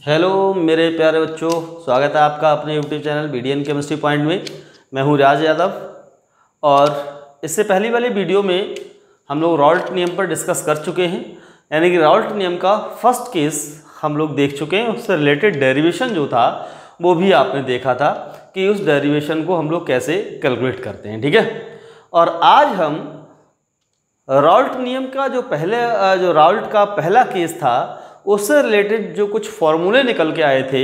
Hello मेरे प्यारे बच्चों, स्वागत है आपका अपने YouTube channel BDN chemistry point में। मैं हूं राज यादव और इससे पहली वाली वीडियो में हम लोग राल्ट नियम पर डिस्कस कर चुके हैं। यानी कि राल्ट नियम का फर्स्ट केस हम लोग देख चुके हैं। उससे रिलेटेड डेरिवेशन जो था वो भी आपने देखा था कि उस डेरिवेशन को हम लोग कैसे कैलकुलेट करते हैं। ठीक है, और आज हम राल्ट नियम का जो राल्ट का पहला केस था उससे रिलेटेड जो कुछ फॉर्मूले निकल के आए थे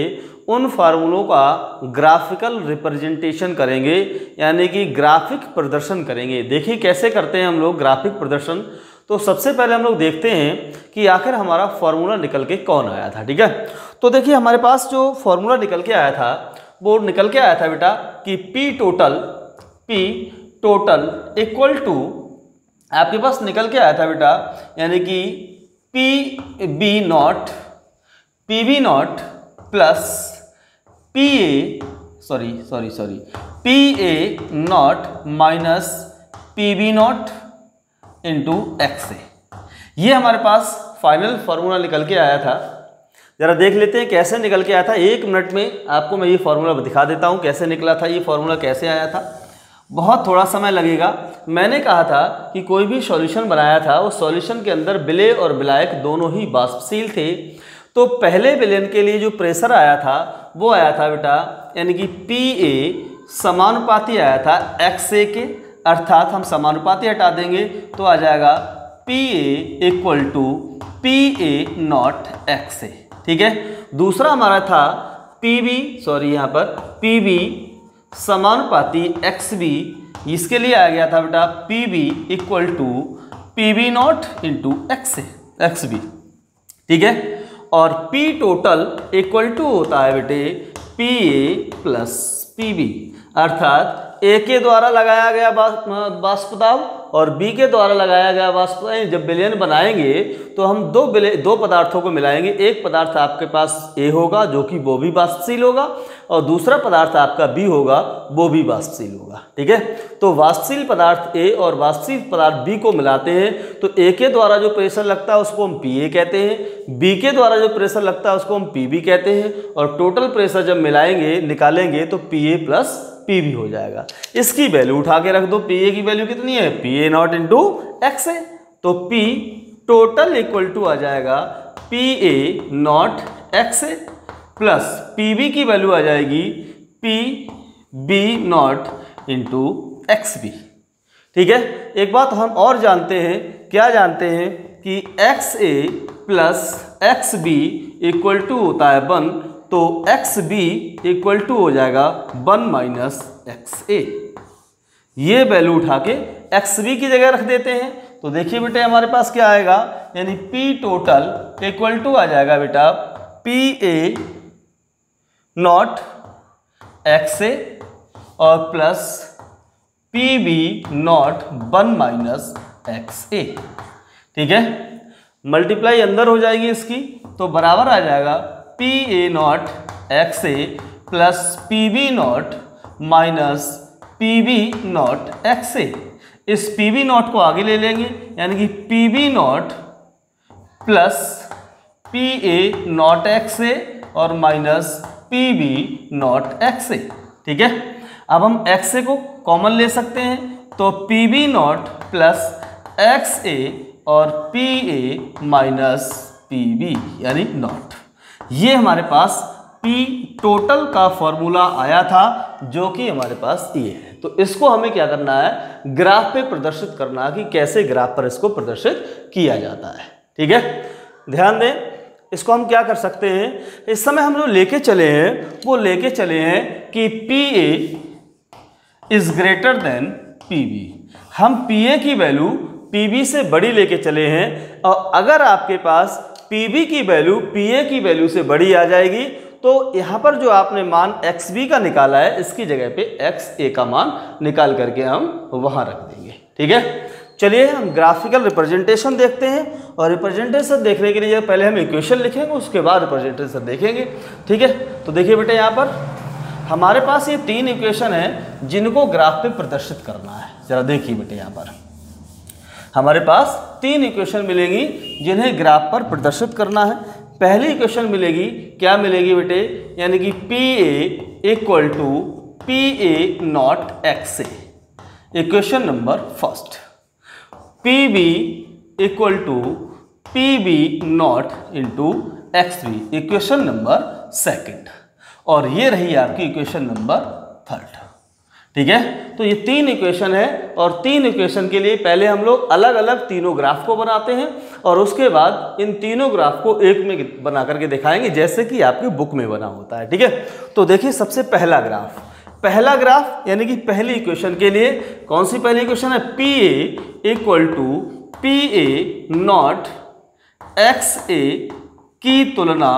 उन फार्मूलों का ग्राफिकल रिप्रेजेंटेशन करेंगे, यानी कि ग्राफिक प्रदर्शन करेंगे। देखिए कैसे करते हैं हम लोग ग्राफिक प्रदर्शन। तो सबसे पहले हम लोग देखते हैं कि आखिर हमारा फॉर्मूला निकल के कौन आया था। ठीक है, तो देखिए हमारे पास जो फॉर्मूला निकल के आया था वो निकल के आया था बेटा कि P टोटल इक्वल टू, आपके पास निकल के आया था बेटा, यानी कि P B naught plus P A naught minus P B naught into X A. ये हमारे पास फाइनल फार्मूला निकल के आया था। जरा देख लेते हैं कैसे निकल के आया था। 1 मिनट में आपको मैं ये फार्मूला दिखा देता हूँ कैसे निकला था, ये फार्मूला कैसे आया था। बहुत थोड़ा समय लगेगा। मैंने कहा था कि कोई भी सॉल्यूशन बनाया था उस सॉल्यूशन के अंदर विलेय और विलायक दोनों ही वाष्पशील थे। तो पहले विलयन के लिए जो प्रेशर आया था वो आया था बेटा, यानी कि पी ए समानुपाती आया था एक्स ए के, अर्थात हम समानुपाती हटा देंगे तो आ जाएगा P A equal to P A naught X A. ठीक है, दूसरा हमारा था यहाँ पर पी बी समानुपाती एक्स बी, इसके लिए आ गया था बेटा P B equal to P B naught into X B. ठीक है, और पी टोटल इक्वल टू होता है बेटे P A plus P B, अर्थात ए के द्वारा लगाया गया वाष्प दाब और बी के द्वारा लगाया गया वाष्प। जब विलयन बनाएंगे तो हम दो पदार्थों को मिलाएंगे। एक पदार्थ आपके पास ए होगा जो कि वो भी वाष्पशील होगा, और दूसरा पदार्थ आपका बी होगा वो भी वाष्पशील होगा। ठीक है, तो वाष्पशील पदार्थ ए और वाष्पशील पदार्थ बी को मिलाते हैं तो ए के द्वारा जो प्रेशर लगता है उसको हम पी ए कहते हैं, बी के द्वारा जो प्रेशर लगता है उसको हम पी बी कहते हैं, और टोटल प्रेशर जब मिलाएंगे निकालेंगे तो P A plus P B हो जाएगा। इसकी वैल्यू उठा के रख दो। पी ए की वैल्यू कितनी है? P A naught into X A. तो पी टोटल इक्वल टू आ जाएगा P A naught X A plus P B की वैल्यू आ जाएगी P B naught into X B. ठीक है, एक बात हम और जानते हैं, क्या जानते हैं कि X A plus X B equal to होता है 1, तो एक्स बी इक्वल टू हो जाएगा 1 माइनस एक्स ए। ये वैल्यू उठा के एक्स बी की जगह रख देते हैं। तो देखिए बेटे हमारे पास क्या आएगा, यानी पी टोटल इक्वल टू आ जाएगा बेटा P A naught X A और plus P B naught 1 minus X A. ठीक है, मल्टीप्लाई अंदर हो जाएगी इसकी, तो बराबर आ जाएगा P A naught X A plus P B naught minus P B naught X A. इस पी बी नॉट को आगे ले लेंगे, यानी कि P B naught plus P A naught X A और minus P B naught X A. ठीक है, अब हम एक्स ए को कॉमन ले सकते हैं, तो P B naught plus X A और P A minus P B यानी नॉट। ये हमारे पास P टोटल का फॉर्मूला आया था जो कि हमारे पास ये है। तो इसको हमें क्या करना है, ग्राफ पे प्रदर्शित करना है कि कैसे ग्राफ पर इसको प्रदर्शित किया जाता है। ठीक है, ध्यान दें, इसको हम क्या कर सकते हैं, इस समय हम जो लेके चले हैं वो लेके चले हैं कि P A is greater than P B. हम पी ए की वैल्यू पी बी से बड़ी लेके चले हैं, और अगर आपके पास पी बी की वैल्यू पी ए की वैल्यू से बड़ी आ जाएगी तो यहाँ पर जो आपने मान एक्स बी का निकाला है इसकी जगह पे एक्स ए का मान निकाल करके हम वहाँ रख देंगे। ठीक है, चलिए हम ग्राफिकल रिप्रेजेंटेशन देखते हैं, और रिप्रेजेंटेशन देखने के लिए पहले हम इक्वेशन लिखेंगे उसके बाद रिप्रेजेंटेशन देखेंगे। ठीक है, तो देखिए बेटे यहाँ पर हमारे पास ये 3 इक्वेशन है जिनको ग्राफ पे प्रदर्शित करना है। जरा देखिए बेटे यहाँ पर हमारे पास 3 इक्वेशन मिलेंगी जिन्हें ग्राफ पर प्रदर्शित करना है। पहली इक्वेशन मिलेगी, क्या मिलेगी बेटे, यानी कि P A equal to P A naught X A, equation number first. P B equal to P B naught into X B, equation number second. और ये रही आपकी इक्वेशन नंबर थर्ड। ठीक है, तो ये तीन इक्वेशन है और तीन इक्वेशन के लिए पहले हम लोग अलग अलग तीनों ग्राफ को बनाते हैं और उसके बाद इन तीनों ग्राफ को एक में बना करके दिखाएंगे जैसे कि आपके बुक में बना होता है। ठीक है, तो देखिए सबसे पहला ग्राफ यानी कि पहली इक्वेशन के लिए कौन सी पहली इक्वेशन है, P A equal to P A naught X A की तुलना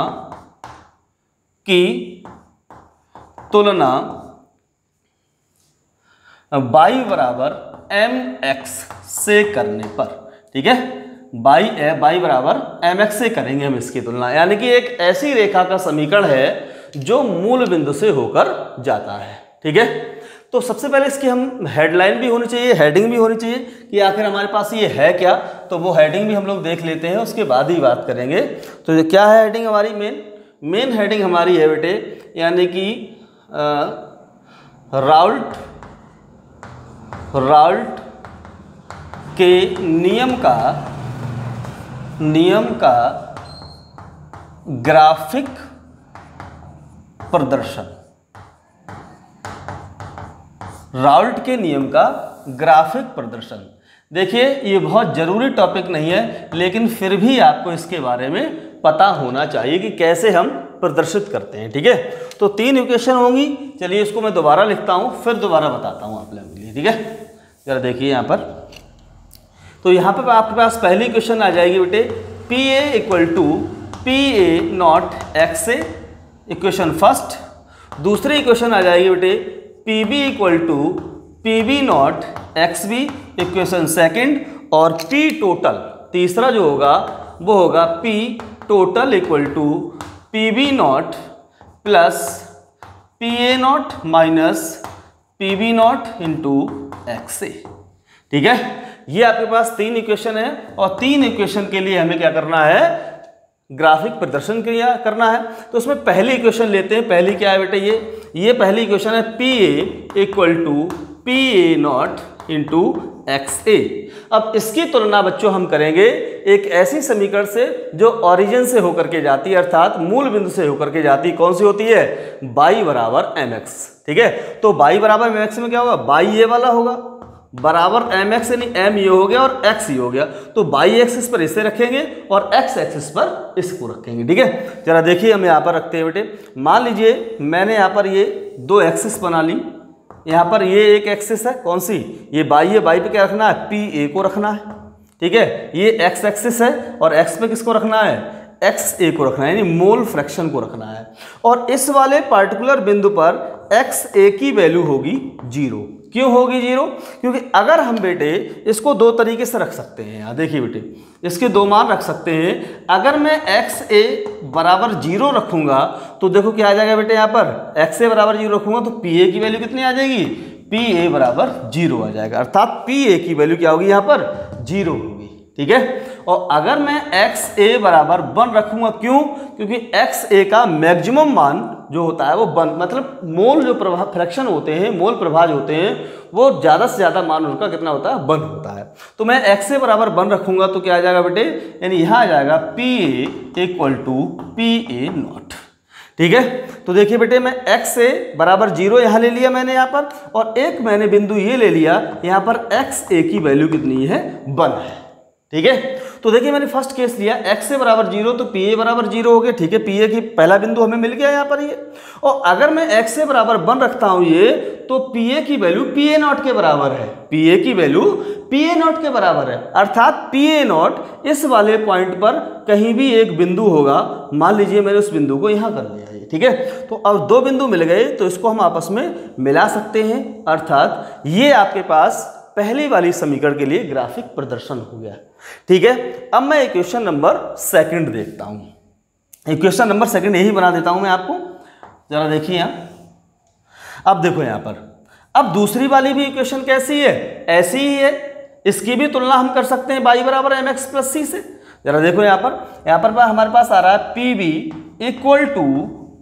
बाई बराबर एम एक्स से करने पर। ठीक है, बाई बराबर एम एक्स से करेंगे हम इसकी तुलना, यानी कि एक ऐसी रेखा का समीकरण है जो मूल बिंदु से होकर जाता है। ठीक है, तो सबसे पहले इसकी हम हेडलाइन भी होनी चाहिए, हेडिंग भी होनी चाहिए कि आखिर हमारे पास ये है क्या, तो वो हेडिंग भी हम लोग देख लेते हैं, उसके बाद ही बात करेंगे। तो ये क्या है हेडिंग हमारी, मेन हेडिंग हमारी है बेटे, यानी कि राल्ट के नियम का ग्राफिक प्रदर्शन। राल्ट के नियम का ग्राफिक प्रदर्शन। देखिए ये बहुत जरूरी टॉपिक नहीं है, लेकिन फिर भी आपको इसके बारे में पता होना चाहिए कि कैसे हम प्रदर्शित करते हैं। ठीक है, तो तीन इक्वेशन होंगी, चलिए इसको मैं दोबारा लिखता हूं, फिर दोबारा बताता हूं आप लोगों के लिए। ठीक है, जरा देखिए यहाँ पर, तो यहाँ पर आपके पास पहली इक्वेशन आ जाएगी बेटे, P A equal to P A naught X A, equation first. दूसरी इक्वेशन आ जाएगी बेटे, P B equal to P B naught X B, equation second. और पी टोटल तीसरा जो होगा वो होगा P total equal to P B naught plus P A naught minus P B naught into X A. ठीक है, ये आपके पास तीन इक्वेशन है और तीन इक्वेशन के लिए हमें क्या करना है, ग्राफिक प्रदर्शन क्रिया करना है। तो उसमें पहली इक्वेशन लेते हैं, पहली क्या है बेटे, ये पहली इक्वेशन है P A equal to P A naught into X A. अब इसकी तुलना बच्चों हम करेंगे एक ऐसी समीकरण से जो ओरिजिन से होकर के जाती है, अर्थात मूल बिंदु से होकर के जाती है। कौन सी होती है, बाई बराबर एम एक्स। ठीक है, तो बाई बराबर एम एक्स में क्या होगा, बाई ये वाला होगा बराबर एम एक्स, यानी एम ये हो गया और एक्स ये हो गया, तो बाई एक्सिस पर इसे रखेंगे और एक्स एक्सिस पर इसको रखेंगे। ठीक है, जरा देखिए हम यहाँ पर रखते हैं बेटे, मान लीजिए मैंने यहाँ पर ये दो एक्सिस बना ली, यहाँ पर ये एक एक्सिस है, कौन सी, ये बाई है, बाई पे क्या रखना है, पी ए को रखना है। ठीक है, ये एक्स एक्सिस है और एक्स पे किसको रखना है, एक्स ए को रखना है, यानी मोल फ्रैक्शन को रखना है। और इस वाले पार्टिकुलर बिंदु पर एक्स ए की वैल्यू होगी 0। क्यों होगी 0, क्योंकि अगर हम बेटे इसको दो तरीके से रख सकते हैं। यहाँ देखिए बेटे, इसके दो मान रख सकते हैं। अगर मैं एक्स ए बराबर 0 रखूंगा तो देखो क्या आ जाएगा बेटे, यहाँ पर एक्स ए बराबर 0 रखूंगा तो पी ए की वैल्यू कितनी आ जाएगी, पी ए बराबर 0 आ जाएगा, अर्थात पी ए की वैल्यू क्या होगी, यहाँ पर 0 होगी। ठीक है, और अगर मैं एक्स ए बराबर 1 रखूंगा, क्यों, क्योंकि एक्स ए का मैक्सिमम मान जो होता है वो 1, मतलब मोल जो प्रभाव फ्रैक्शन होते हैं, मोल प्रभाज होते हैं, वो ज़्यादा से ज़्यादा मान उनका कितना होता है, 1 होता है। तो मैं एक्स ए बराबर 1 रखूंगा तो क्या आ जाएगा बेटे, यानी यहाँ आ जाएगा P A equal to P A naught. ठीक है, तो देखिए बेटे मैं एक्स ए बराबर 0 यहाँ ले लिया मैंने यहाँ पर, और एक मैंने बिंदु ये ले लिया, यहाँ पर एक्स ए की वैल्यू कितनी है, 1 है। ठीक है, तो देखिए मैंने फर्स्ट केस लिया, एक्स ए बराबर 0 तो पी ए बराबर 0 हो गया। ठीक है, पी ए की पहला बिंदु हमें मिल गया यहाँ पर ये, और अगर मैं एक्स ए बराबर 1 रखता हूँ ये, तो पी ए की वैल्यू पी ए नॉट के बराबर है, पी ए की वैल्यू पी ए नॉट के बराबर है, अर्थात पी ए नॉट इस वाले पॉइंट पर कहीं भी एक बिंदु होगा। मान लीजिए मैंने उस बिंदु को यहाँ कर लिया है। ठीक है, तो अब दो बिंदु मिल गए तो इसको हम आपस में मिला सकते हैं, अर्थात ये आपके पास पहली वाली समीकरण के लिए ग्राफिक प्रदर्शन हो गया। ठीक है, अब मैं इक्वेशन नंबर सेकंड देखता हूं। इक्वेशन नंबर सेकंड यही बना देता हूं मैं आपको, जरा देखिए यहां। अब देखो यहां पर, अब दूसरी वाली भी इक्वेशन कैसी है, ऐसी ही है, इसकी भी तुलना हम कर सकते हैं बाई बराबर एम एक्स प्लस सी से। जरा देखो यहाँ पर हमारे पास आ रहा है P B equal to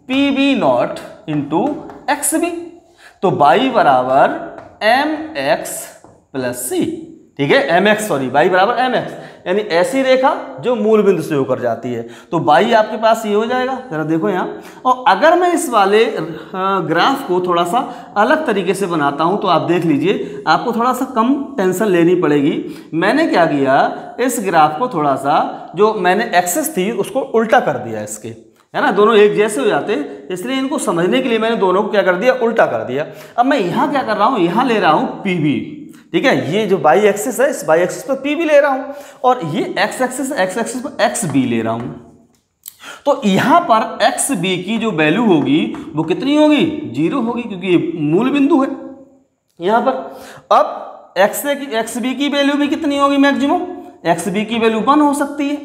P B naught into X B, तो बाई बराबर एम एक्स प्लस सी, ठीक है, एम एक्स, सॉरी बाई बराबर एम एक्स, यानी ऐसी रेखा जो मूल बिंदु से होकर जाती है, तो बाई आपके पास ये हो जाएगा। जरा देखो यहाँ, और अगर मैं इस वाले ग्राफ को थोड़ा सा अलग तरीके से बनाता हूँ तो आप देख लीजिए, आपको थोड़ा सा कम टेंशन लेनी पड़ेगी। मैंने क्या किया, इस ग्राफ को थोड़ा सा, जो मैंने एक्सेस थी उसको उल्टा कर दिया इसके, है ना, दोनों एक जैसे हो जाते हैं, इसलिए इनको समझने के लिए मैंने दोनों को क्या कर दिया, उल्टा कर दिया। अब मैं यहाँ क्या कर रहा हूँ, यहाँ ले रहा हूँ पी बी, ठीक है, ये जो बाई एक्सिस है इस बाई एक्सिस पर पी बी ले रहा हूँ, और ये एक्स एक्सिस पर एक्स बी ले रहा हूँ। तो यहाँ पर एक्स बी की जो वैल्यू होगी वो कितनी होगी, 0 होगी, क्योंकि ये मूल बिंदु है यहाँ पर। अब एक्स बी की वैल्यू भी कितनी होगी, मैक्सिमम एक्स बी की वैल्यू 1 हो सकती है,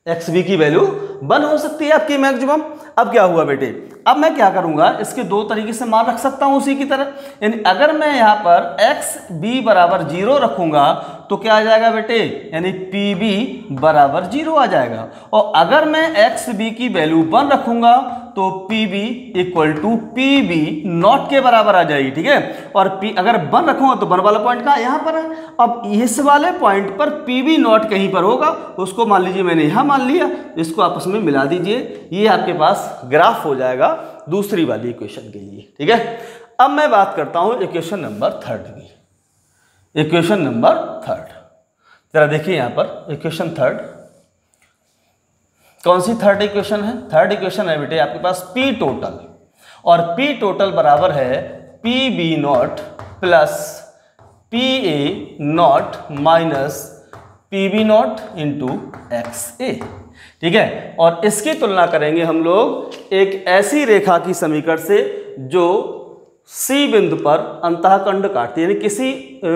एक्स बी की वैल्यू 1 हो सकती है आपकी मैक्सिमम। अब क्या हुआ बेटे, अब मैं क्या करूंगा, इसके दो तरीके से मान रख सकता हूं उसी की तरह, यानी अगर मैं यहां पर एक्स बी बराबर 0 रखूंगा तो क्या आ जाएगा बेटे, यानी पी बी बराबर 0 आ जाएगा। और अगर मैं एक्स बी की वैल्यू 1 रखूंगा तो P B equal to P B naught के बराबर आ जाएगी, ठीक है। और पी अगर 1 रखूंगा तो 1 वाला पॉइंट कहाँ, यहाँ पर है। अब इस वाले पॉइंट पर पी बी नॉट कहीं पर होगा, उसको मान लीजिए मैंने यहाँ मान लिया, इसको आपस में मिला दीजिए, ये आपके पास ग्राफ हो जाएगा दूसरी वाली इक्वेशन के लिए, ठीक है। अब मैं बात करता हूं इक्वेशन नंबर 3 की, इक्वेशन नंबर 3, जरा देखिए यहां पर इक्वेशन 3, कौन सी 3rd इक्वेशन है, 3rd इक्वेशन है बेटे आपके पास पी टोटल, और पी टोटल बराबर है P B naught plus P A naught minus P B naught into X A, ठीक है। और इसकी तुलना करेंगे हम लोग एक ऐसी रेखा की समीकरण से जो सी बिंदु पर अंतःखंड काटती है, यानी किसी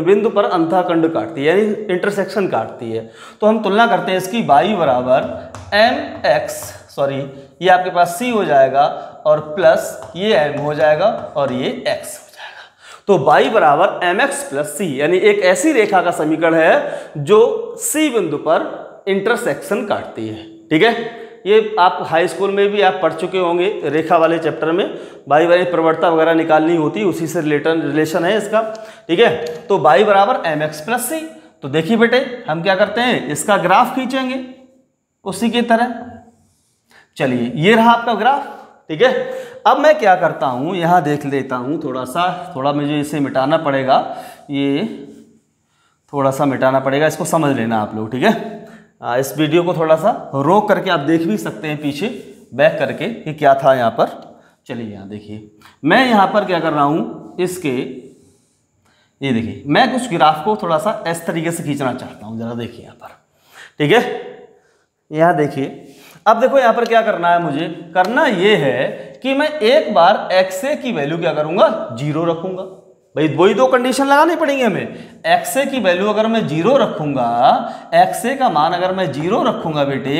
बिंदु पर अंतःखंड काटती है, यानी इंटरसेक्शन काटती है। तो हम तुलना करते हैं इसकी, बाई बराबर एम एक्स, सॉरी ये आपके पास सी हो जाएगा, और प्लस ये एम हो जाएगा, और ये एक्स हो जाएगा। तो बाई बराबर एम एक्स प्लस सी, यानी एक ऐसी रेखा का समीकरण है जो सी बिंदु पर इंटरसेक्शन काटती है, ठीक है। ये आप हाई स्कूल में भी आप पढ़ चुके होंगे, रेखा वाले चैप्टर में बाई बाई प्रवणता वगैरह निकालनी होती है, उसी से रिलेशन है इसका, ठीक है। तो बाई बराबर एम एक्स प्लस सी, तो देखिए बेटे हम क्या करते हैं, इसका ग्राफ खींचेंगे उसी की तरह। चलिए ये रहा आपका ग्राफ, ठीक है। अब मैं क्या करता हूँ, यहाँ देख लेता हूँ थोड़ा मुझे इसे मिटाना पड़ेगा, ये थोड़ा सा मिटाना पड़ेगा, इसको समझ लेना आप लोग, ठीक है। इस वीडियो को थोड़ा सा रोक करके आप देख भी सकते हैं पीछे बैक करके कि क्या था यहाँ पर। चलिए यहाँ देखिए, मैं यहाँ पर क्या कर रहा हूँ, इसके ये देखिए, मैं कुछ ग्राफ को थोड़ा सा इस तरीके से खींचना चाहता हूँ, जरा देखिए यहाँ पर, ठीक है। यहाँ देखिए, अब देखो यहाँ पर क्या करना है, मुझे करना ये है कि मैं एक बार एक्स ए की वैल्यू क्या करूँगा, 0 रखूँगा। भाई वही दो कंडीशन लगानी पड़ेंगी हमें। एक्स ए की वैल्यू अगर मैं 0 रखूंगा, एक्स ए का मान अगर मैं 0 रखूंगा बेटे,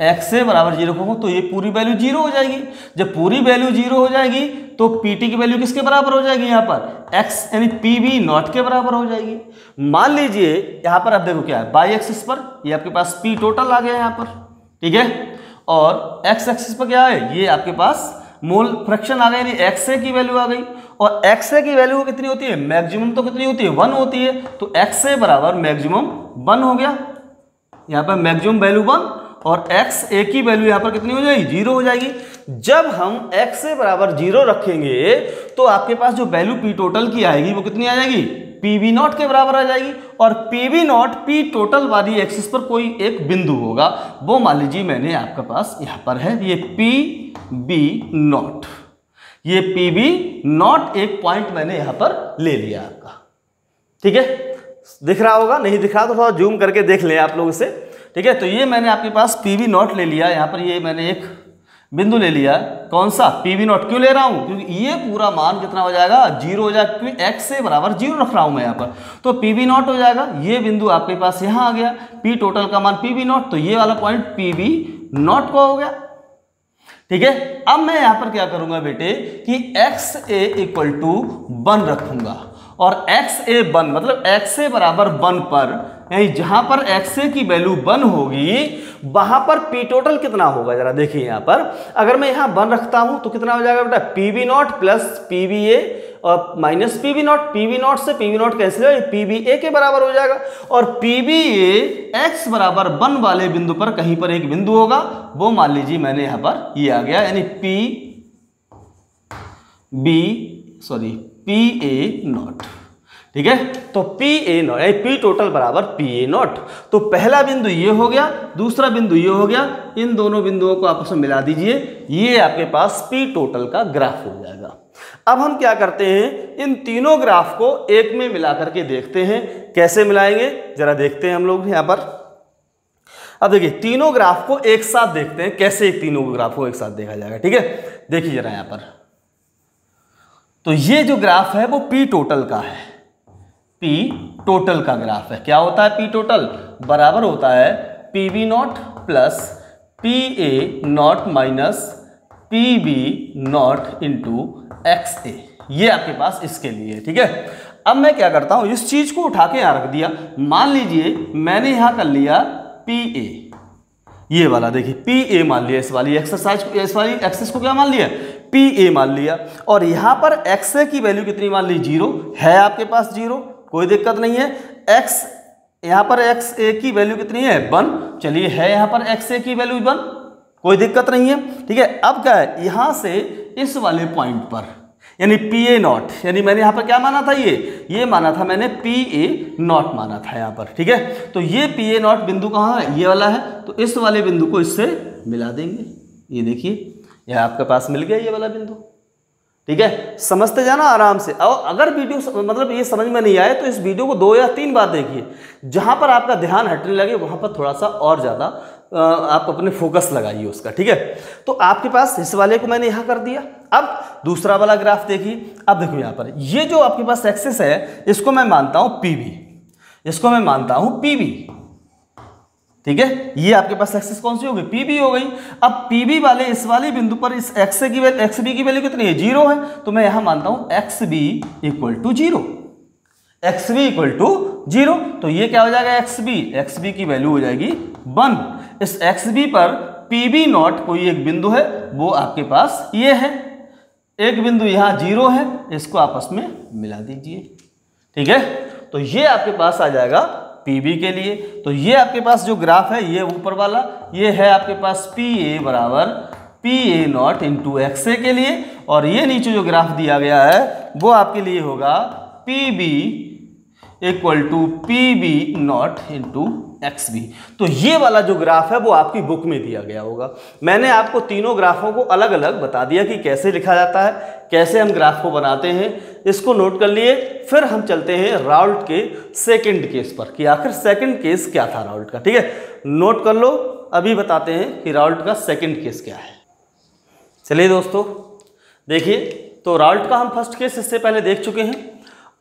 एक्स ए बराबर 0 रखूंगा तो ये पूरी वैल्यू 0 हो जाएगी। जब पूरी वैल्यू 0 हो जाएगी तो पीटी की वैल्यू किसके बराबर हो जाएगी, यहाँ पर एक्स यानी पी बी नॉट के बराबर हो जाएगी। मान लीजिए यहाँ पर आप देखो क्या है, बाई एक्सिस पर ये आपके पास पी टोटल आ गया यहाँ पर, ठीक है, और एक्स एक्सिस पर क्या है, ये आपके पास मोल फ्रैक्शन आ गया, यानी एक्स ए की वैल्यू आ गई। और एक्स ए की वैल्यू कितनी होती है, मैक्सिमम तो कितनी होती है, 1 होती है, तो एक्स ए बराबर मैक्सिमम 1 हो गया, यहाँ पर मैक्सिमम वैल्यू 1, और एक्स ए की वैल्यू यहाँ पर कितनी हो जाएगी, 0 हो जाएगी। जब हम एक्स ए बराबर 0 रखेंगे तो आपके पास जो वैल्यू पी टोटल की आएगी वो कितनी आ जाएगी, पी बी नॉट के बराबर आ जाएगी। और P B naught P total वाली एक्सिस पर कोई एक बिंदु होगा, वो मान लीजिए मैंने आपके पास यहाँ पर है, ये पी बी नॉट, ये पी बी नॉट एक पॉइंट मैंने यहाँ पर ले लिया आपका, ठीक है। दिख रहा होगा, नहीं दिख रहा तो थोड़ा जूम करके देख लें आप लोग इसे, ठीक है। तो ये मैंने आपके पास पी बी नॉट ले लिया, यहाँ पर ये मैंने एक बिंदु ले लिया, कौन सा, पी बी नॉट। क्यों ले रहा हूँ, क्योंकि ये पूरा मान कितना हो जाएगा, 0 हो जाएगा, क्योंकि एक्स से बराबर 0 रख रहा हूँ मैं यहाँ पर, तो पी बी नॉट हो जाएगा। ये बिंदु आपके पास यहाँ आ गया, पी टोटल का मान पी बी नॉट, तो ये वाला पॉइंट पी बी नॉट का हो गया, ठीक है। अब मैं यहाँ पर क्या करूँगा बेटे कि एक्स ए इक्वल टू 1 रखूँगा, और एक्स ए 1 मतलब एक्स ए बराबर 1 पर यानी जहां पर XA की वैल्यू 1 होगी वहां पर P टोटल कितना होगा, जरा देखिए यहां पर अगर मैं यहां 1 रखता हूं तो कितना हो जाएगा बेटा, PB0 प्लस PBA और माइनस PB0 से PB0 कैंसिल हो, PBA के बराबर हो जाएगा। और PBA x बराबर 1 वाले बिंदु पर कहीं पर एक बिंदु होगा, वो मान लीजिए मैंने यहां पर ये आ गया, यानी PA0, ठीक है। तो PA0 यानी P टोटल बराबर PA0। तो पहला बिंदु ये हो गया, दूसरा बिंदु ये हो गया, इन दोनों बिंदुओं को आपस में मिला दीजिए, ये आपके पास P टोटल का ग्राफ हो जाएगा। अब हम क्या करते हैं, इन तीनों ग्राफ को एक में मिला करके देखते हैं, कैसे मिलाएंगे जरा देखते हैं हम लोग यहां पर। अब देखिए तीनों ग्राफ को एक साथ देखते हैं, कैसे तीनों ग्राफ को एक साथ देखा जाएगा, ठीक है। देखिए जरा यहां पर, तो ये जो ग्राफ है वो P टोटल का है, P टोटल का ग्राफ है। क्या होता है P टोटल, बराबर होता है PB0 plus PA0 minus PB0 into XA। ये आपके पास इसके लिए है, ठीक है। अब मैं क्या करता हूं, इस चीज को उठा के यहां रख दिया, मान लीजिए मैंने यहां कर लिया PA, ये वाला देखिए PA मान लिया, इस वाली एक्सरसाइज को, इस वाली एक्सिस को क्या मान लिया, PA मान लिया। और यहां पर XA की वैल्यू कितनी मान ली, 0 है आपके पास, 0 कोई दिक्कत नहीं है। x यहां पर XA की वैल्यू कितनी है, 1, चलिए है यहां पर XA की वैल्यू 1, कोई दिक्कत नहीं है, ठीक है। अब क्या है, यहां से इस वाले पॉइंट पर यानी PA0, यानी मैंने यहां पर क्या माना था, ये माना था मैंने PA0 माना था यहां पर, ठीक है। तो ये PA0 बिंदु कहां है, ये वाला है, तो इस वाले बिंदु को इससे मिला देंगे, ये देखिए यह आपके पास मिल गया ये वाला बिंदु, ठीक है। समझते जाना आराम से। और अगर वीडियो मतलब ये समझ में नहीं आए तो इस वीडियो को 2 या 3 बार देखिए, जहां पर आपका ध्यान हटने लगे वहां पर थोड़ा सा और ज्यादा आप अपने फोकस लगाइए उसका, ठीक है। तो आपके पास इस वाले को मैंने यहां कर दिया। अब दूसरा वाला ग्राफ देखिए, अब देखो यहां पर ये जो आपके पास एक्सिस है इसको मैं मानता हूं PB, इसको मैं मानता हूं PB, ठीक है। ये आपके पास एक्सिस कौन सी हो गई, PB हो गई। अब PB वाले इस वाले बिंदु पर इस XB की वैल्यू कितनी है, 0 है, तो मैं यहां मानता हूं XB equal to 0, XB equal to 0। तो ये क्या हो जाएगा, XB की वैल्यू हो जाएगी 1। इस XB पर PB0 कोई एक बिंदु है, वो आपके पास ये है, एक बिंदु यहां 0 है, इसको आपस में मिला दीजिए, ठीक है। तो ये आपके पास आ जाएगा PB के लिए। तो ये आपके पास जो ग्राफ है, ये ऊपर वाला ये है आपके पास PA बराबर PA0 इंटू XA के लिए, और ये नीचे जो ग्राफ दिया गया है वो आपके लिए होगा PB equal to PB0 into XB। तो ये वाला जो ग्राफ है वो आपकी बुक में दिया गया होगा। मैंने आपको तीनों ग्राफों को अलग अलग बता दिया कि कैसे लिखा जाता है, कैसे हम ग्राफ को बनाते हैं, इसको नोट कर लिए। फिर हम चलते हैं राउल्ट के सेकंड केस पर कि आखिर सेकंड केस क्या था राउल्ट का, ठीक है। नोट कर लो, अभी बताते हैं कि राउल्ट का सेकंड केस क्या है। चलिए दोस्तों देखिए, तो राउल्ट का हम फर्स्ट केस इससे पहले देख चुके हैं।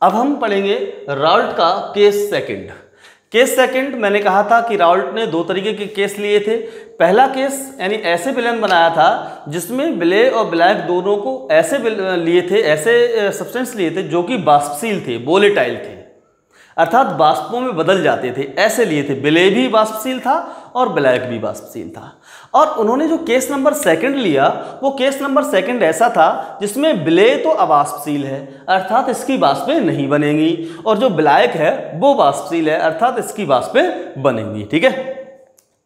अब हम पढ़ेंगे राउल्ट का केस सेकंड। केस सेकंड मैंने कहा था कि राउल्ट ने 2 तरीके के केस लिए थे। पहला केस यानी ऐसे विलेन बनाया था जिसमें विले और ब्लैक दोनों को ऐसे लिए थे, ऐसे सब्सटेंस लिए थे जो कि वाष्पशील थे, वोलेटाइल थे, अर्थात वाष्पों में बदल जाते थे, ऐसे लिए थे। विले भी वाष्पशील था और ब्लैक भी वाष्पशील था। और उन्होंने जो केस नंबर सेकंड लिया वो केस नंबर सेकंड ऐसा था जिसमें विले तो अवाष्पशील है, अर्थात इसकी वाष्पें नहीं बनेंगी, और जो ब्लैक है वो वाष्पशील है, अर्थात इसकी वाष्पें बनेंगी, ठीक है।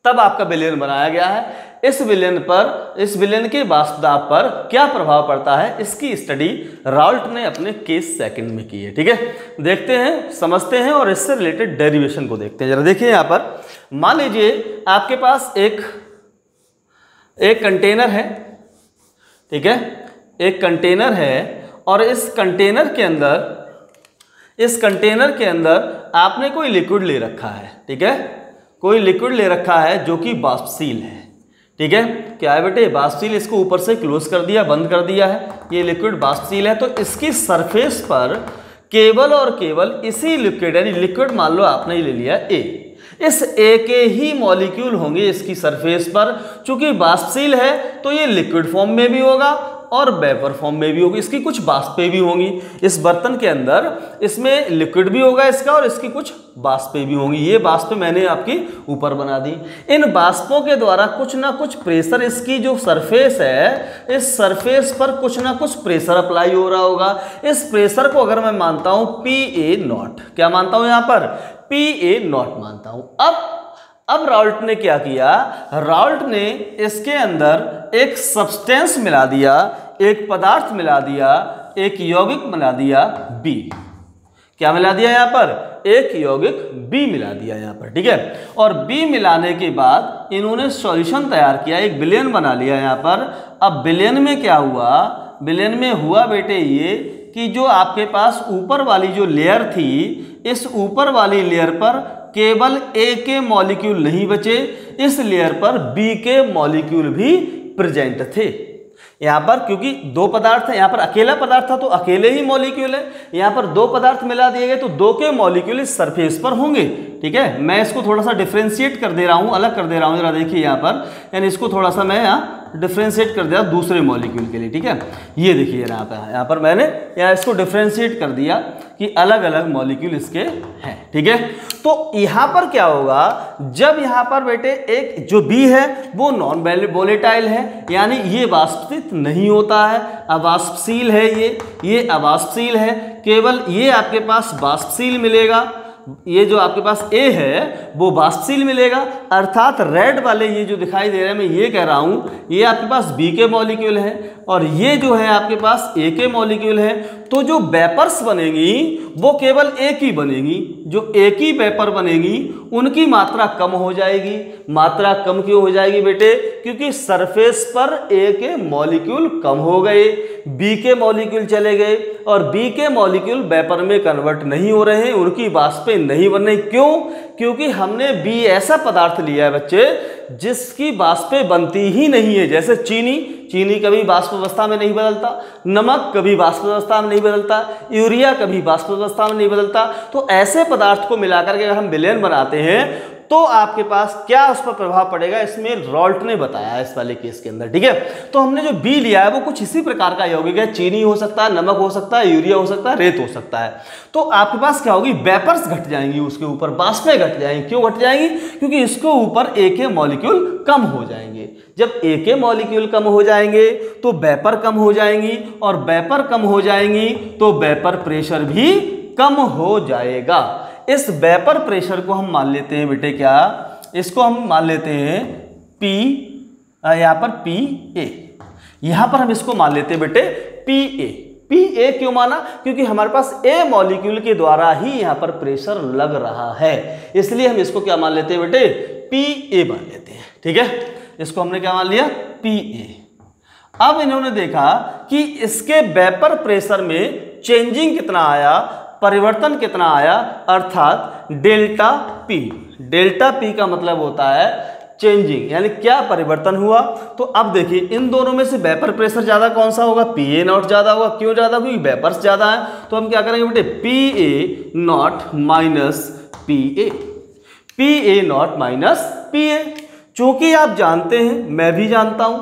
तब आपका विलेन बनाया गया है। इस विलेन के वाष्प दाब पर क्या प्रभाव पड़ता है, इसकी स्टडी राउल्ट ने अपने केस सेकंड में की है, ठीक है। देखते हैं, समझते हैं और इससे रिलेटेड डेरिवेशन को देखते हैं। जरा देखिए यहां पर, मान लीजिए आपके पास एक कंटेनर है, ठीक है, एक कंटेनर है, और इस कंटेनर के अंदर आपने कोई लिक्विड ले रखा है, ठीक है, कोई लिक्विड ले रखा है जो कि वाष्पशील है, ठीक है। क्या है बेटे, वाष्पशील। इसको ऊपर से क्लोज कर दिया, बंद कर दिया है, ये लिक्विड वाष्पशील है। तो इसकी सरफेस पर केवल और केवल इसी लिक्विड, यानी लिक्विड मान लो आपने ले लिया A, इस A के ही मॉलिक्यूल होंगे इसकी सरफेस पर। चूंकि वाष्पशील है तो ये लिक्विड फॉर्म में भी होगा और वेपर फॉर्म में भी होगी, इसकी कुछ वाष्पें भी होंगी इस बर्तन के अंदर, इसमें लिक्विड भी होगा इसका और इसकी कुछ वाष्पें भी होंगी। ये वाष्पें मैंने आपकी ऊपर बना दी। इन वाष्पों के द्वारा कुछ ना कुछ प्रेशर, इसकी जो सरफेस है इस सरफेस पर कुछ ना कुछ प्रेशर अप्लाई हो रहा होगा। इस प्रेशर को अगर मैं मानता हूं PA0, क्या मानता हूं यहां पर PA0 मानता हूं। अब राउल्ट ने क्या किया, राउल्ट ने इसके अंदर एक सब्सटेंस मिला दिया, एक पदार्थ मिला दिया, एक यौगिक मिला दिया B। क्या मिला दिया यहां पर, एक यौगिक B मिला दिया यहां पर, ठीक है। और B मिलाने के बाद इन्होंने सॉल्यूशन तैयार किया, एक विलयन बना लिया यहां पर। अब विलयन में क्या हुआ, विलयन में हुआ बेटे ये कि जो आपके पास ऊपर वाली जो लेयर थी, इस ऊपर वाली लेयर पर केवल A के मॉलिक्यूल नहीं बचे, इस लेयर पर B के मॉलिक्यूल भी प्रेजेंट थे यहाँ पर। क्योंकि दो पदार्थ है, यहाँ पर अकेला पदार्थ था तो अकेले ही मॉलिक्यूल है, यहाँ पर दो पदार्थ मिला दिए गए तो दो के मॉलिक्यूल इस सरफेस पर होंगे, ठीक है। मैं इसको थोड़ा सा डिफ्रेंशिएट कर दे रहा हूँ, अलग कर दे रहा हूँ, जरा देखिए यहाँ पर, यानी इसको थोड़ा सा मैं यहाँ डिफ्रेंशिएट कर दिया दूसरे मॉलिक्यूल के लिए, ठीक है। ये देखिए यहाँ पर मैंने यहाँ इसको डिफ्रेंशिएट कर दिया कि अलग अलग मॉलिक्यूल इसके हैं, ठीक है। तो यहाँ पर क्या होगा, जब यहाँ पर बेटे एक जो B है वो नॉन वोलेटाइल है, यानी ये वाष्पित नहीं होता है, अवाष्पशील है, ये अवाष्पशील है, केवल ये आपके पास वाष्पशील मिलेगा। ये जो आपके पास A है वो वाष्पशील मिलेगा, अर्थात रेड वाले ये जो दिखाई दे रहे हैं, मैं ये कह रहा हूं ये आपके पास B के मॉलिक्यूल है और ये जो है आपके पास A के मॉलिक्यूल है। तो जो वेपर्स बनेंगी वो केवल एक ही बनेगी, जो एक ही वेपर बनेगी उनकी मात्रा कम हो जाएगी। मात्रा कम क्यों हो जाएगी बेटे, क्योंकि सरफेस पर A के मॉलिक्यूल कम हो गए, B के मॉलिक्यूल चले गए और B के मॉलिक्यूल वेपर में कन्वर्ट नहीं हो रहे हैं, उनकी वाष्पें नहीं बन रही। क्यों, क्योंकि हमने B ऐसा पदार्थ लिया है बच्चे जिसकी वाष्पें बनती ही नहीं है। जैसे चीनी कभी वाष्प अवस्था में नहीं बदलता, नमक कभी वाष्प अवस्था में नहीं बदलता, यूरिया कभी वाष्प अवस्था में नहीं बदलता। तो ऐसे पदार्थ को मिलाकर के अगर हम विलयन बनाते हैं तो आपके पास क्या उस पर प्रभाव पड़ेगा, इसमें रॉल्ट ने बताया इस वाले केस के अंदर, ठीक है। तो हमने जो B लिया है वो कुछ इसी प्रकार का यौगिक है, चीनी हो सकता है, नमक हो सकता है, यूरिया हो सकता है, रेत हो सकता है। तो आपके पास क्या होगी, वेपर्स घट जाएंगी, उसके ऊपर वाष्पें घट जाएंगी। क्यों घट जाएंगी, क्योंकि इसके ऊपर A के मॉलिक्यूल कम हो जाएंगे। जब A के मॉलिक्यूल कम हो जाएंगे तो वेपर कम हो जाएंगी और वेपर कम हो जाएंगी तो वेपर प्रेशर भी कम हो जाएगा। इस वेपर प्रेशर को हम मान लेते हैं बेटे, क्या इसको हम मान लेते हैं P, यहाँ पर PA, यहाँ पर हम इसको मान लेते हैं बेटे PA। PA क्यों माना, क्योंकि हमारे पास A मॉलिक्यूल के द्वारा ही यहाँ पर प्रेशर लग रहा है, इसलिए हम इसको क्या मान लेते हैं बेटे, PA मान लेते हैं, ठीक है। इसको हमने क्या मान लिया, PA। अब इन्होंने देखा कि इसके वेपर प्रेशर में चेंजिंग कितना आया, परिवर्तन कितना आया, अर्थात डेल्टा P। डेल्टा P का मतलब होता है चेंजिंग, यानी क्या परिवर्तन हुआ। तो अब देखिए इन दोनों में से वेपर प्रेशर ज्यादा कौन सा होगा, PA0 ज्यादा होगा। क्यों ज्यादा, क्योंकि वेपर्स ज्यादा है। तो हम क्या करेंगे बेटे, PA0 minus PA, PA0 minus PA। चूंकि आप जानते हैं, मैं भी जानता हूं,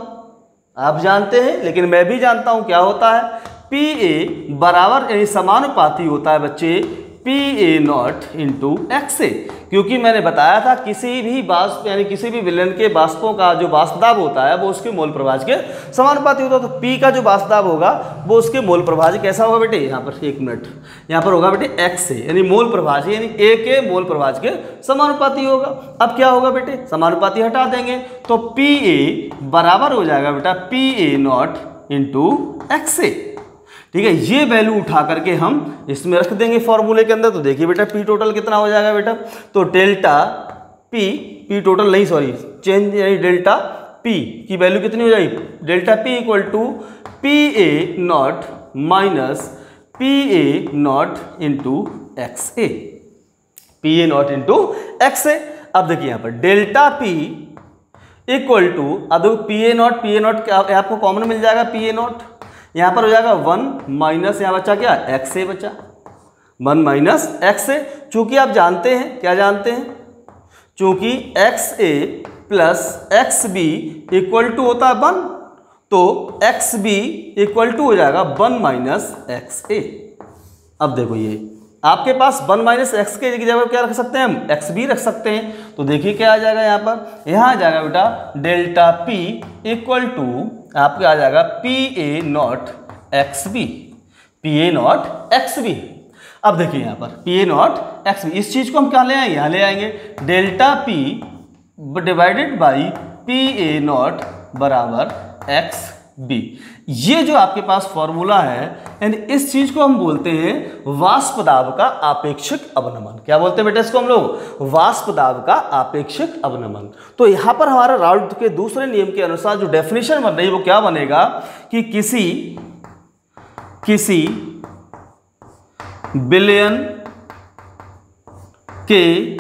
आप जानते हैं लेकिन मैं भी जानता हूं क्या होता है, PA बराबर यानी समानुपाती होता है बच्चे PA0 इंटू XA। क्योंकि मैंने बताया था किसी भी वाष्प यानी किसी भी विलयन के वाष्पों का जो वाष्प दाब होता है वो उसके मोल प्रभाज के समानुपाती होता है। तो P का जो वाष्प दाब होगा वो उसके मोल प्रभाज कैसा होगा बेटे, यहाँ पर एक मिनट, यहाँ पर होगा बेटे XA, यानी मोल प्रभाज यानी A के मोल प्रभाज के समानुपाती होगा। अब क्या होगा बेटे, समानुपाती हटा देंगे तो PA बराबर हो जाएगा बेटा PA0 इंटू XA, ठीक है। ये वैल्यू उठा करके हम इसमें रख देंगे फॉर्मूले के अंदर। तो देखिए बेटा P टोटल कितना हो जाएगा बेटा, तो डेल्टा P टोटल नहीं सॉरी चेंज यानी डेल्टा P की वैल्यू कितनी हो जाएगी, delta P equal to PA0 minus PA0 into XA, PA0 into XA। अब देखिए यहाँ पर डेल्टा P इक्वल टू, अब देखो PA0 आपको कॉमन मिल जाएगा, PA0 यहाँ पर हो जाएगा 1 माइनस यहाँ बचा क्या, XA बचा, 1 माइनस XA। चूंकि आप जानते हैं, क्या जानते हैं, चूंकि XA plus XB equal to होता है 1, तो एक्स बी इक्वल टू हो जाएगा 1 माइनस एक्स ए। अब देखो ये आपके पास 1 माइनस एक्स के जगह क्या रख सकते हैं हम, एक्स बी रख सकते हैं। तो देखिए क्या आ जाएगा यहाँ पर, यहाँ आ जाएगा बेटा डेल्टा पी इक्वल टू आपके आ जाएगा P A naught X B, P A naught X B. अब देखिए यहाँ पर P A naught X B, इस चीज़ को हम क्या ले आएंगे, यहाँ ले आएंगे delta P divided by P A not बराबर एक्स बी। ये जो आपके पास फॉर्मूला है यानी इस चीज को हम बोलते हैं वाष्प दाब का आपेक्षिक अवनमन। क्या बोलते हैं बेटा इसको हम लोग, वाष्प दाब का आपेक्षिक अवनमन। तो यहां पर हमारा राउल्ट के दूसरे नियम के अनुसार जो डेफिनेशन बन रही है वो क्या बनेगा कि किसी विलयन के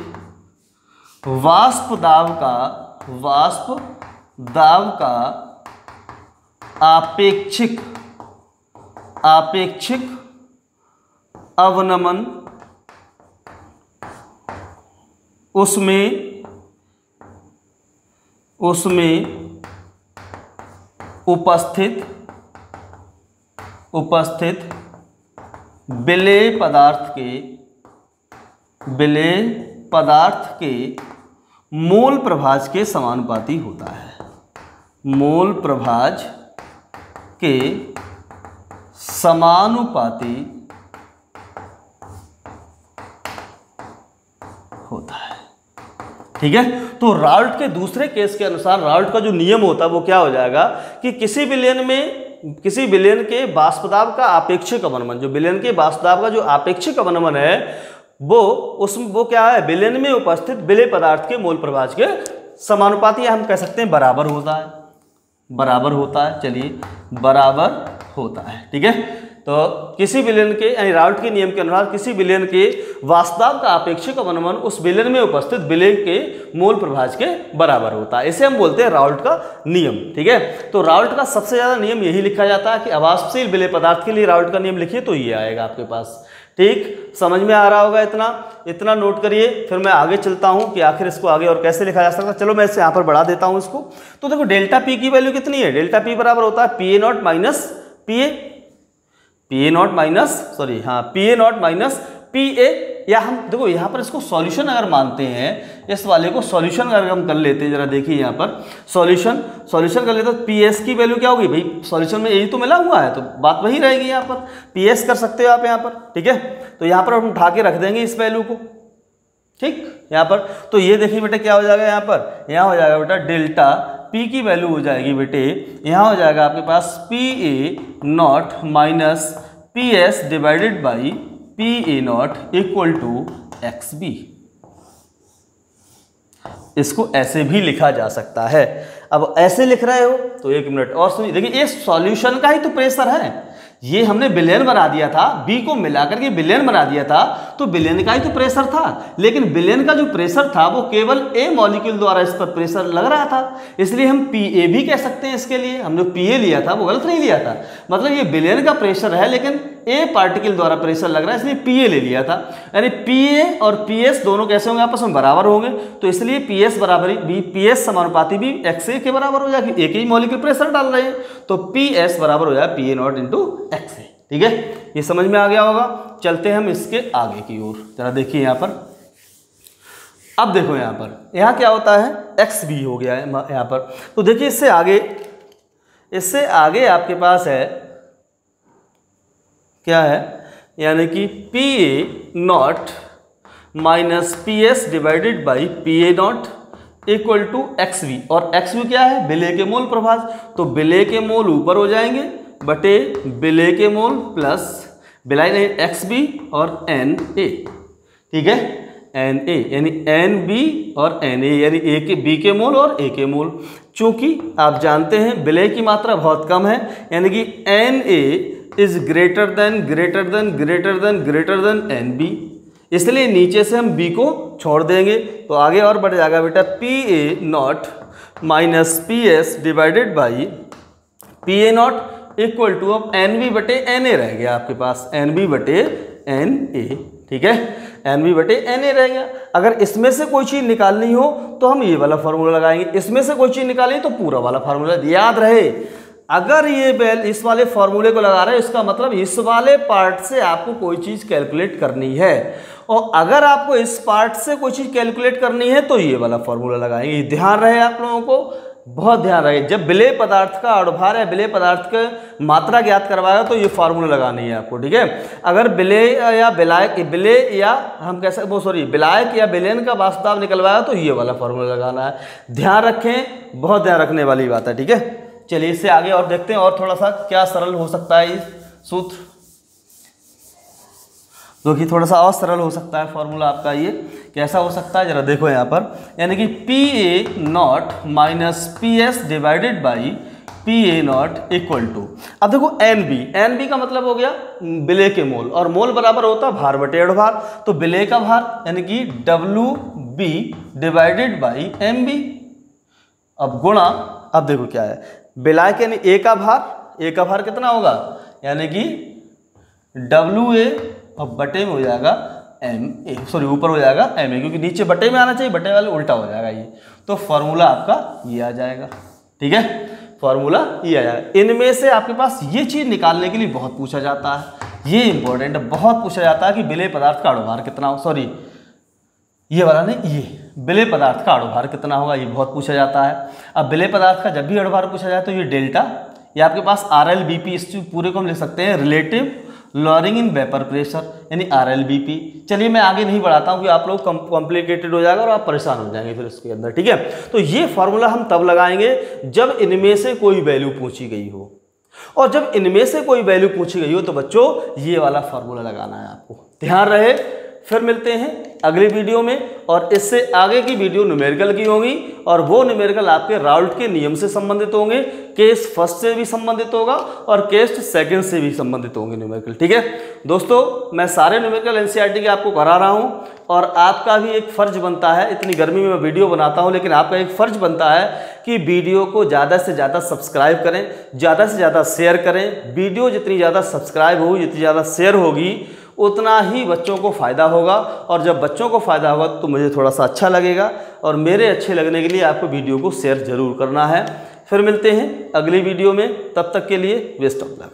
वाष्प दाब का आपेक्षिक अवनमन उसमें उपस्थित विलेय पदार्थ के मोल प्रभाज के समानुपाती होता है, मोल प्रभाज के समानुपाती होता है। ठीक है, तो राउल्ट के दूसरे केस के अनुसार राउल्ट का जो नियम होता है वो क्या हो जाएगा कि किसी विलयन के वाष्प दाब का आपेक्षिक अवनमन, जो विलयन के वाष्प दाब का जो आपेक्षिक अवनमन है वो क्या है, विलयन में उपस्थित विलेय पदार्थ के मोल प्रभाज के समानुपाती, हम कह सकते हैं बराबर होता है। चलिए बराबर होता है। ठीक है, तो किसी विलयन के यानी राउल्ट के नियम के अनुसार किसी विलयन के वाष्प दाब का आपेक्षिक अवनमन उस विलयन में उपस्थित विलेय के मोल प्रभाज के बराबर होता है। इसे हम बोलते हैं राउल्ट का नियम। ठीक है, तो राउल्ट का सबसे ज्यादा नियम यही लिखा जाता है कि अवाष्पशील विलेय पदार्थ के लिए राउल्ट का नियम लिखिए तो ये आएगा आपके पास। ठीक, समझ में आ रहा होगा, इतना नोट करिए। फिर मैं आगे चलता हूं कि आखिर इसको आगे और कैसे लिखा जा सकता है। चलो मैं इसे यहाँ पर बढ़ा देता हूं इसको। तो देखो डेल्टा पी की वैल्यू कितनी है, डेल्टा पी बराबर होता है P A naught minus P A, या हम देखो यहाँ पर इसको सॉल्यूशन अगर मानते हैं, इस वाले को सॉल्यूशन अगर हम कर लेते हैं, जरा देखिए यहाँ पर सॉल्यूशन कर लेते हैं तो पी एस की वैल्यू क्या होगी भाई, सॉल्यूशन में यही तो मिला हुआ है तो बात वही रहेगी। यहाँ पर पी एस कर सकते हो आप यहाँ पर। ठीक है, तो यहाँ पर हम उठा के रख देंगे इस वैल्यू को। ठीक, यहाँ पर तो ये देखिए बेटे क्या हो जाएगा, यहाँ हो जाएगा बेटा डेल्टा पी की वैल्यू हो जाएगी बेटे, यहाँ हो जाएगा आपके पास P A naught minus P S divided by P A naught equal to X B. इसको ऐसे भी लिखा जा सकता है। अब ऐसे लिख रहे हो तो एक मिनट और सुनिए, देखिए ये सॉल्यूशन का ही तो प्रेशर है, ये हमने विलयन बना दिया था, बी को मिलाकर के विलयन बना दिया था तो विलयन का ही तो प्रेशर था। लेकिन विलयन का जो प्रेशर था वो केवल ए मॉलिक्यूल द्वारा इस पर प्रेशर लग रहा था, इसलिए हम पी ए भी कह सकते हैं। इसके लिए हम जो पी ए लिया था वो गलत नहीं लिया था, मतलब ये विलयन का प्रेशर है लेकिन ए पार्टिकल द्वारा प्रेशर लग रहा है इसलिए पी ए ले लिया था। यानी पी ए और पी एस दोनों कैसे होंगे, आपस में बराबर होंगे, तो इसलिए पी एस बराबर पी एस समानुपाती भी एक्स ए के बराबर हो जाएगी, एक ही मॉलिक्यूल प्रेशर डाल रहे हैं तो पी एस बराबर हो जाएगा P A naught into X A. ठीक है, ये समझ में आ गया होगा। चलते हैं हम इसके आगे की ओर, जरा देखिए यहाँ पर। अब देखो यहाँ क्या होता है, एक्स बी हो गया है यहाँ पर। तो देखिए इससे आगे आपके पास है क्या है, यानी कि P A naught minus P S divided by P A naught equal to X V, और एक्स वी क्या है, विलेय के मोल प्रभाज, तो विलेय के मोल ऊपर हो जाएंगे बटे विलेय के मोल प्लस विलाय एक्स बी और एन ए। ठीक है, एन ए यानी एन बी और एन ए यानी ए के बी के मोल और ए के मोल। चूंकि आप जानते हैं विलेय की मात्रा बहुत कम है, यानी कि N A is greater than N B, इसलिए नीचे से हम बी को छोड़ देंगे तो आगे और बढ़ जाएगा बेटा P A naught minus P S divided by P A naught equal to अब एन बी बटे एन ए रह गया आपके पास, एन बी बटे एन ए। ठीक है, एन बी बटे एन ए रह गया। अगर इसमें से कोई चीज़ निकालनी हो तो हम ये वाला फार्मूला लगाएंगे, इसमें से कोई चीज़ निकालें तो पूरा वाला फार्मूला। याद रहे अगर ये इस वाले फॉर्मूले को लगा रहे हैं, इसका मतलब इस वाले पार्ट से आपको कोई चीज़ कैलकुलेट करनी है, और अगर आपको इस पार्ट से कोई चीज़ कैलकुलेट करनी है तो ये वाला फॉर्मूला लगाएंगे। ध्यान रहे आप लोगों को, बहुत ध्यान रहे, जब विलेय पदार्थ का अणुभार या विलेय पदार्थ का मात्रा ज्ञात करवाएगा तो ये फार्मूला लगानी है आपको, ठीक है। अगर विलेय या विलायक, विलेय या हम कह सकते विलायक या विलयन का वास्तव निकलवाएगा तो ये वाला फार्मूला लगाना है। ध्यान रखें, बहुत ध्यान रखने वाली बात है, ठीक है। चलिए इससे आगे और देखते हैं और थोड़ा सा क्या सरल हो सकता है ये सूत्र, जो कि थोड़ा सा और सरल हो सकता है फॉर्मूला आपका। ये कैसा हो सकता है जरा देखो यहाँ पर, यानी कि PA0 minus PS divided by PA0 equal to, अब देखो NB का मतलब हो गया विलेय के मोल, और मोल बराबर होता है भार बटे अणुभार, तो विलेय का भार यानी कि WB डिवाइडेड बाई MB, अब गुणा, अब देखो क्या है विलायक यानी A का भार कितना होगा, यानी कि WA और बटे में हो जाएगा ऊपर हो जाएगा MA, क्योंकि नीचे बटे में आना चाहिए, बटे वाले उल्टा हो जाएगा ये, तो फॉर्मूला आपका ये आ जाएगा, ठीक है, फॉर्मूला ये आ जाएगा। इनमें से आपके पास ये चीज़ निकालने के लिए बहुत पूछा जाता है, ये इंपॉर्टेंट है, बहुत पूछा जाता है कि विलेय पदार्थ का अणुभार कितना हो, ये वाला नहीं, ये विलेय पदार्थ का अणुभार कितना होगा, ये बहुत पूछा जाता है। अब विलेय पदार्थ का जब भी अणुभार पूछा जाए तो ये डेल्टा, ये आपके पास RLBP, इस पूरे को हम लिख सकते हैं relative lowering in vapour pressure, यानी RLBP। चलिए मैं आगे नहीं बढ़ाता हूँ कि आप लोग कॉम्प्लिकेटेड हो जाएगा और आप परेशान हो जाएंगे फिर इसके अंदर, ठीक है। तो ये फॉर्मूला हम तब लगाएंगे जब इनमें से कोई वैल्यू पूछी गई हो, और जब इनमें से कोई वैल्यू पूछी गई हो तो बच्चों ये वाला फॉर्मूला लगाना है आपको। ध्यान रहे, फिर मिलते हैं अगली वीडियो में, और इससे आगे की वीडियो न्यूमेरिकल की होगी, और वो न्यूमेरिकल आपके राउल्ट के नियम से संबंधित होंगे, केस फर्स्ट से भी संबंधित होगा और केस सेकंड से भी संबंधित होंगे न्यूमेरिकल, ठीक है दोस्तों। मैं सारे न्यूमेरिकल NCERT के आपको करा रहा हूँ, और आपका भी एक फ़र्ज बनता है, इतनी गर्मी में मैं वीडियो बनाता हूँ, लेकिन आपका एक फ़र्ज बनता है कि वीडियो को ज़्यादा से ज़्यादा सब्सक्राइब करें, ज़्यादा से ज़्यादा शेयर करें। वीडियो जितनी ज़्यादा सब्सक्राइब होगी, जितनी ज़्यादा शेयर होगी, उतना ही बच्चों को फ़ायदा होगा, और जब बच्चों को फ़ायदा होगा तो मुझे थोड़ा सा अच्छा लगेगा, और मेरे अच्छे लगने के लिए आपको वीडियो को शेयर ज़रूर करना है। फिर मिलते हैं अगली वीडियो में, तब तक के लिए बेस्ट ऑफ लक।